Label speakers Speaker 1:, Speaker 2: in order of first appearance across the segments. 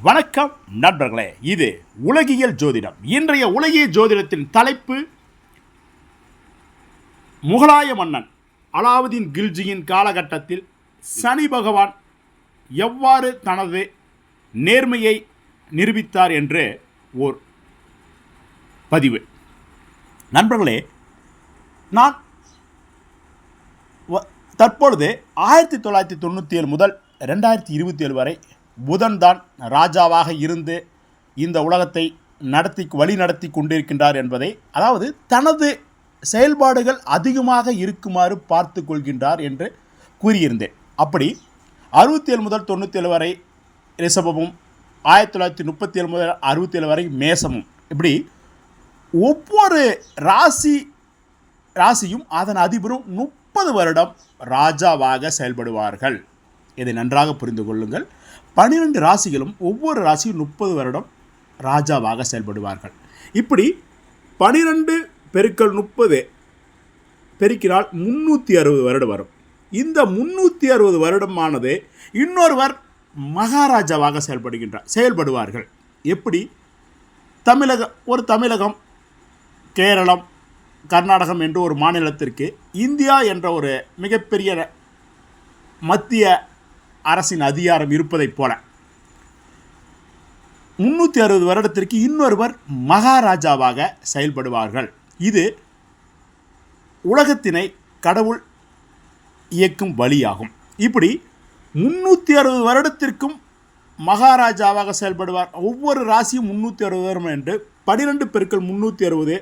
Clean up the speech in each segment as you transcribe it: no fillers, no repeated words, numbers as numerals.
Speaker 1: வணக்கம் நண்பர்களே, இது உலகியல் ஜோதிடம். இன்றைய உலகியல் ஜோதிடத்தின் தலைப்பு முகலாய மன்னன் அலாவுதீன் கில்ஜியின் காலகட்டத்தில் சனி பகவான் எவ்வாறு தனது நேர்மையை நிரூபித்தார் என்று ஓர் பதிவு. நண்பர்களே, நான் தற்பொழுது 1997 முதல் 2027 வரை புதன்தான் ராஜாவாக இருந்து இந்த உலகத்தை வழி நடத்தி கொண்டிருக்கின்றார் என்பதை, அதாவது தனது செயல்பாடுகள் அதிகமாக இருக்குமாறு பார்த்து கொள்கின்றார் என்று கூறியிருந்தேன். அப்படி 67 முதல் 97 வரை ரிஷபமும், 1937 முதல் 67 வரை மேசமும், இப்படி ஒவ்வொரு ராசியும் அதன் அதிபரும் 30 வருடம் ராஜாவாக செயல்படுவார்கள். இதை நன்றாக புரிந்து கொள்ளுங்கள். 12 ராசிகளும் ஒவ்வொரு ராசியும் 30 வருடம் ராஜாவாக செயல்படுவார்கள். இப்படி 12 பெருக்கல் 30 பெருக்கினால் 360 வருடம் வரும். இந்த 360 வருடமானது இன்னொருவர் மகாராஜாவாக செயல்படுவார்கள். எப்படி? தமிழகம், கேரளம், கர்நாடகம் என்று ஒரு மாநிலத்திற்கு இந்தியா என்ற ஒரு மிகப்பெரிய மத்திய அரசின் அதிகாரம் இருப்பதைப் போல 360 வருடத்திற்கு இன்னொருவர் மகாராஜாவாக செயல்படுவார்கள். இது உலகத்தினை கடவுள் இயக்கும் வழியாகும். இப்படி 360 வருடத்திற்கும் மகாராஜாவாக செயல்படுவார். ஒவ்வொரு ராசியும் 360 வருடம் என்று 12 பெருக்கல் 360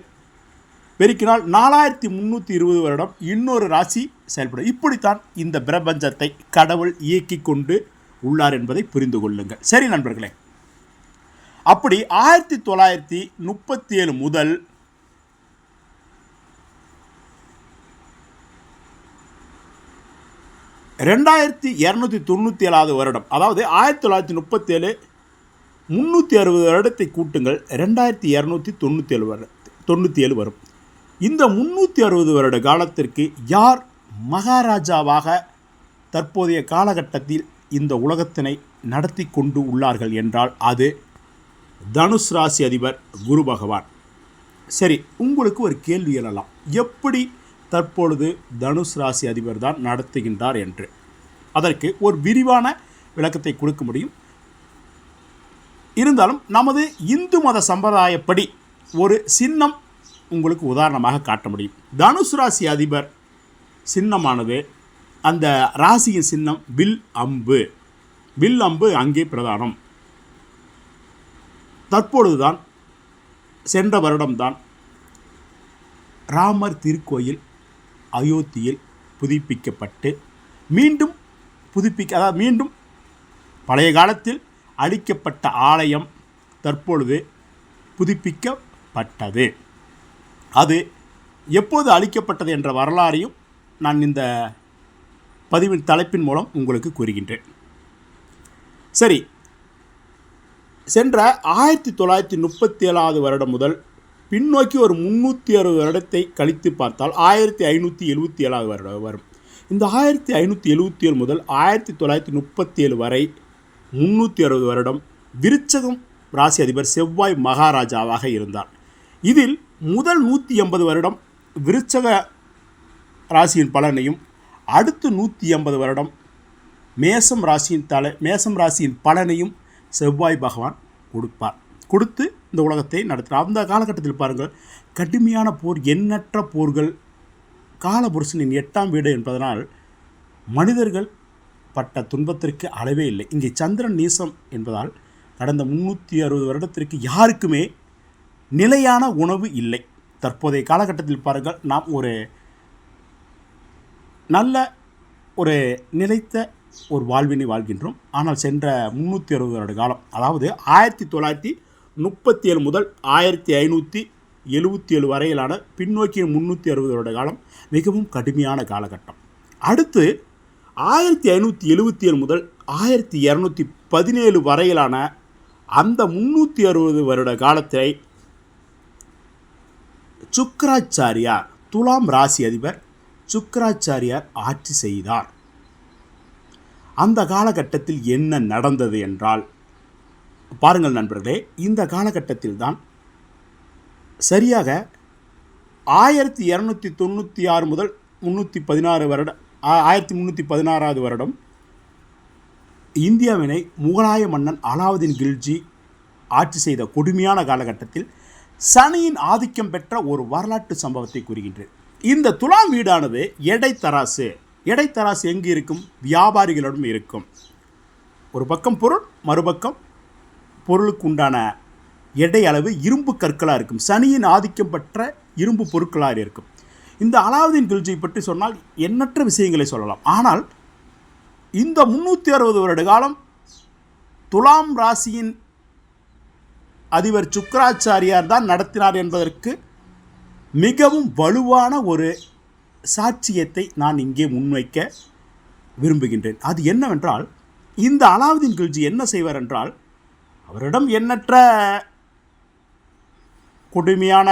Speaker 1: பெருக்கினால் 4320 வருடம் இன்னொரு ராசி செயல்படும். இப்படித்தான் இந்த பிரபஞ்சத்தை கடவுள் இயக்கி கொண்டு உள்ளார் என்பதை புரிந்து கொள்ளுங்கள். சரி நண்பர்களே, அப்படி 1937 முதல் 2297 வருடம், அதாவது 1937 360 வருடத்தை கூட்டுங்கள், 2297 வரும். இந்த 360 வருட காலத்திற்கு யார் மகாராஜாவாக தற்போதைய காலகட்டத்தில் இந்த உலகத்தினை நடத்தி கொண்டு உள்ளார்கள் என்றால் அது தனுஷ் ராசி அதிபர் குரு பகவான். சரி, உங்களுக்கு ஒரு கேள்வி எழலாம், எப்படி தற்பொழுது தனுஷ் ராசி அதிபர் தான் நடத்துகின்றார் என்று. அதற்கு ஒரு விரிவான விளக்கத்தை கொடுக்க முடியும். இருந்தாலும் நமது இந்து மத சம்பிரதாயப்படி ஒரு சின்னம் உங்களுக்கு உதாரணமாக காட்ட முடியும். தனுஷ் ராசி அதிபர் சின்னமானது, அந்த ராசியின் சின்னம் வில் அம்பு அங்கே பிரதானம். தற்பொழுதுதான் சென்ற வருடம்தான் ராமர் திருக்கோயில் அயோத்தியில் புதுப்பிக்கப்பட்டு மீண்டும் பழைய காலத்தில் அழிக்கப்பட்ட ஆலயம் தற்பொழுது புதுப்பிக்கப்பட்டது. அது எப்போது அளிக்கப்பட்டது என்ற வரலாறையும் நான் இந்த பதிவின் தலைப்பின் மூலம் உங்களுக்கு கூறுகின்றேன். சரி, சென்ற 1937 வருடம் முதல் பின்னோக்கி ஒரு 360 வருடத்தை கழித்து பார்த்தால் 1577 வருடம் வரும். இந்த 1577 முதல் 1937 வரை 360 வருடம் விருச்சகம் ராசி அதிபர் செவ்வாய் மகாராஜாவாக இருந்தார். இதில் முதல் 180 வருடம் விருச்சக ராசியின் பலனையும், அடுத்து 180 வருடம் மேசம் ராசியின் பலனையும் செவ்வாய் பகவான் கொடுத்து இந்த உலகத்தை நடத்துகிறார். அந்த காலகட்டத்தில் பாருங்கள், கடுமையான போர், எண்ணற்ற போர்கள், காலபுருஷனின் 8ஆம் வீடு என்பதனால் மனிதர்கள் பட்ட துன்பத்திற்கு அளவே இல்லை. இங்கே சந்திரன் நீசம் என்பதால் கடந்த 360 வருடத்திற்கு யாருக்குமே நிலையான உணவு இல்லை. தற்போதைய காலகட்டத்தில் பாருங்கள், நாம் ஒரு நல்ல நிலைத்த ஒரு வாழ்வினை வாழ்கின்றோம். ஆனால் சென்ற 360 வருட காலம், அதாவது 1937 முதல் 1577 வரையிலான பின்னோக்கிய 360 வருட காலம் மிகவும் கடுமையான காலகட்டம். அடுத்து 1577 முதல் 1217 வரையிலான அந்த 360 வருட காலத்தை சுக்கிராச்சாரியார், துலாம் ராசி அதிபர் சுக்கிராச்சாரியார் ஆட்சி செய்தார். அந்த காலகட்டத்தில் என்ன நடந்தது என்றால், பாருங்கள் நண்பர்களே, இந்த காலகட்டத்தில் தான் சரியாக 1296 முதல் 316 வருடம் 1316வது வருடம் இந்தியாவினை முகலாய மன்னன் அலாவுதீன் கில்ஜி ஆட்சி செய்த கொடுமையான காலகட்டத்தில் சனியின் ஆதிக்கம் பெற்ற ஒரு வரலாற்று சம்பவத்தை கூறுகின்றேன். இந்த துலாம் வீடானது எடைத்தராசு எங்கு இருக்கும்? வியாபாரிகளிடம் இருக்கும். ஒரு பக்கம் பொருள், மறுபக்கம் பொருளுக்கு உண்டான எடை அளவு இரும்பு கற்களாக இருக்கும். சனியின் ஆதிக்கம் பெற்ற இரும்பு பொருட்களாக இருக்கும். இந்த அலாவுதீன் கில்ஜியை பற்றி சொன்னால் எண்ணற்ற விஷயங்களை சொல்லலாம். ஆனால் இந்த 360 வருட காலம் துலாம் ராசியின் அதிபர் சுக்கராச்சாரியார் தான் நடத்தினார் என்பதற்கு மிகவும் வலுவான ஒரு சாட்சியத்தை நான் இங்கே முன்வைக்க விரும்புகின்றேன். அது என்னவென்றால், இந்த அலாவுதீன் கில்ஜி என்ன செய்வார் என்றால், அவரிடம் எண்ணற்ற கொடுமையான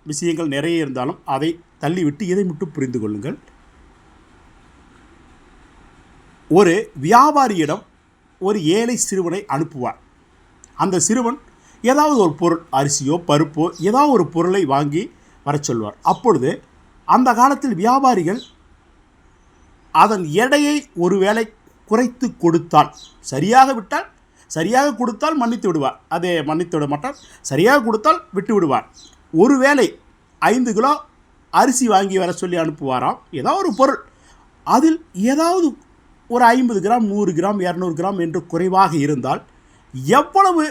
Speaker 1: விஷயங்கள் நிறைய இருந்தாலும் அதை தள்ளிவிட்டு இதை மட்டும் புரிந்து கொள்ளுங்கள். ஒரு வியாபாரியிடம் ஒரு ஏழை சிறுவனை அனுப்புவார். அந்த சிறுவன் ஏதாவது ஒரு பொருள், அரிசியோ பருப்போ ஏதாவது ஒரு பொருளை வாங்கி வர சொல்வார். அப்பொழுது அந்த காலத்தில் வியாபாரிகள் அதன் எடையை ஒருவேளை குறைத்து கொடுத்தால், சரியாக கொடுத்தால் மன்னித்து விடுவார். அதை மன்னித்து விட மாட்டார். சரியாக கொடுத்தால் விட்டு விடுவார். ஒருவேளை 5 கிலோ அரிசி வாங்கி வர சொல்லி அனுப்புவாராம். ஏதாவது ஒரு பொருள், அதில் ஏதாவது ஒரு 50 கிராம், 100 கிராம், 200 கிராம் என்று குறைவாக இருந்தால் எவ்வளவு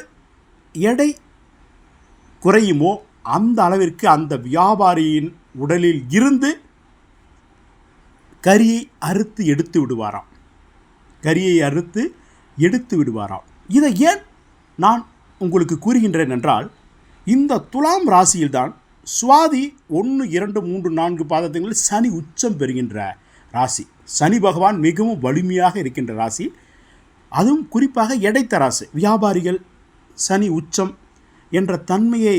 Speaker 1: எடை குறையுமோ அந்த அளவிற்கு அந்த வியாபாரியின் உடலில் இருந்து கரியை அறுத்து எடுத்து விடுவாராம். இதை ஏன் நான் உங்களுக்கு கூறுகின்றேன் என்றால், இந்த துலாம் ராசியில்தான் சுவாதி 1, 2, 3, 4 பாதங்களில் சனி உச்சம் பெறுகின்ற ராசி. சனி பகவான் மிகவும் வலிமையாக இருக்கின்ற ராசி. அதுவும் குறிப்பாக எடைத்தராசு. வியாபாரிகள் சனி உச்சம் என்ற தன்மையை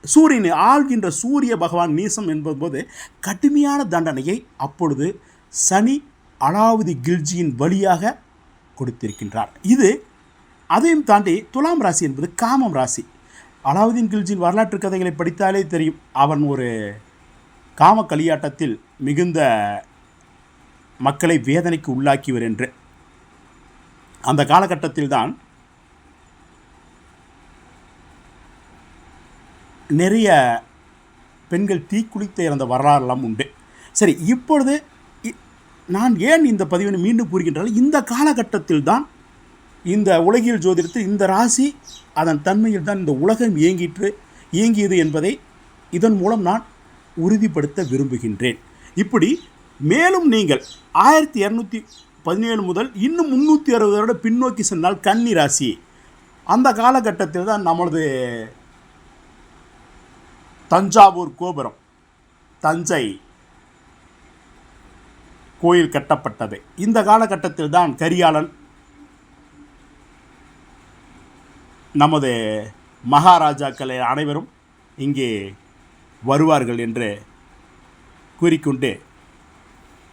Speaker 1: சூரியனை ஆள்கின்ற சூரிய பகவான் நீசம் என்பது கடுமையான தண்டனையை அப்பொழுது சனி அலாவுதீன் கில்ஜியின் வழியாக கொடுத்திருக்கின்றார். இது அதையும் தாண்டி துலாம் ராசி என்பது காமம் ராசி. அலாவுதீன் கில்ஜியின் வரலாற்று கதைகளை படித்தாலே தெரியும். அவன் ஒரு காம களியாட்டத்தில் மிகுந்த மக்களை வேதனைக்கு உள்ளாக்கியவர் என்று. அந்த காலகட்டத்தில் தான் நிறைய பெண்கள் தீக்குளித்து இறந்த வரலாறுலாம் உண்டு. சரி, இப்பொழுது நான் ஏன் இந்த பதிவினை மீண்டும் கூறுகின்றால், இந்த காலகட்டத்தில் தான் இந்த உலகியல் ஜோதிடத்தில் இந்த ராசி அதன் தன்மையில் தான் இந்த உலகம் இயங்கியது என்பதை இதன் மூலம் நான் உறுதிப்படுத்த விரும்புகின்றேன். இப்படி மேலும் நீங்கள் 1217 முதல் இன்னும் 360 வருட பின்னோக்கி சென்றால் கன்னி ராசி. அந்த காலகட்டத்தில் தான் நம்மளது தஞ்சாவூர் கோபுரம், தஞ்சை கோயில் கட்டப்பட்டது. இந்த காலகட்டத்தில் தான் கரிகாலன் நமது மகாராஜாக்கள் அனைவரும் இங்கே வருவார்கள் என்று கூறிக்கொண்டு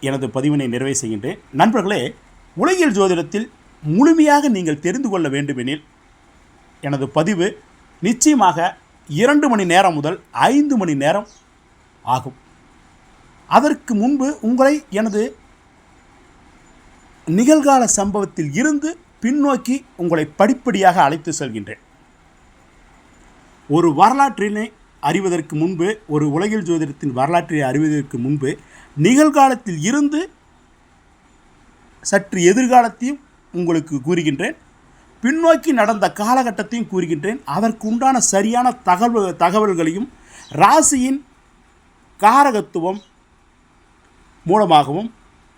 Speaker 1: எனது பதிவினை நிறைவு செய்கின்றேன். நண்பர்களே, உலகியல் ஜோதிடத்தில் முழுமையாக நீங்கள் தெரிந்து கொள்ள வேண்டுமெனில் எனது பதிவு நிச்சயமாக 2 மணி நேரம் முதல் 5 மணி நேரம் ஆகும். அதற்கு முன்பு உங்களை எனது நிகழ்கால சம்பவத்தில் இருந்து பின்னோக்கி உங்களை படிப்படியாக அழைத்து செல்கின்றேன். ஒரு வரலாற்றினை அறிவதற்கு முன்பு, ஒரு உலகியல் ஜோதிடத்தின் வரலாற்றை அறிவதற்கு முன்பு நிகழ்காலத்தில் இருந்து சற்று எதிர்காலத்தையும் உங்களுக்கு கூறுகின்றேன். பின்னோக்கி நடந்த காலகட்டத்தையும் கூறுகின்றேன். அதற்கு உண்டான சரியான தகவல்களையும் ராசியின் காரகத்துவம் மூலமாகவும்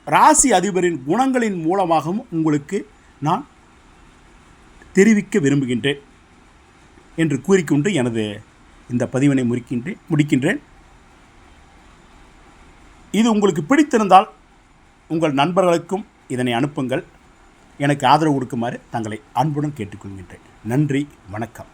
Speaker 1: ராசி அதிபரின் குணங்களின் மூலமாகவும் உங்களுக்கு நான் தெரிவிக்க விரும்புகின்றேன் என்று கூறிக்கொண்டு எனது இந்த பதிவினை முடிக்கின்றேன். இது உங்களுக்கு பிடித்திருந்தால் உங்கள் நண்பர்களுக்கும் இதனை அனுப்புங்கள். எனக்கு ஆதரவு கொடுக்குமாறு தங்களை அன்புடன் கேட்டுக்கொள்கின்றேன். நன்றி, வணக்கம்.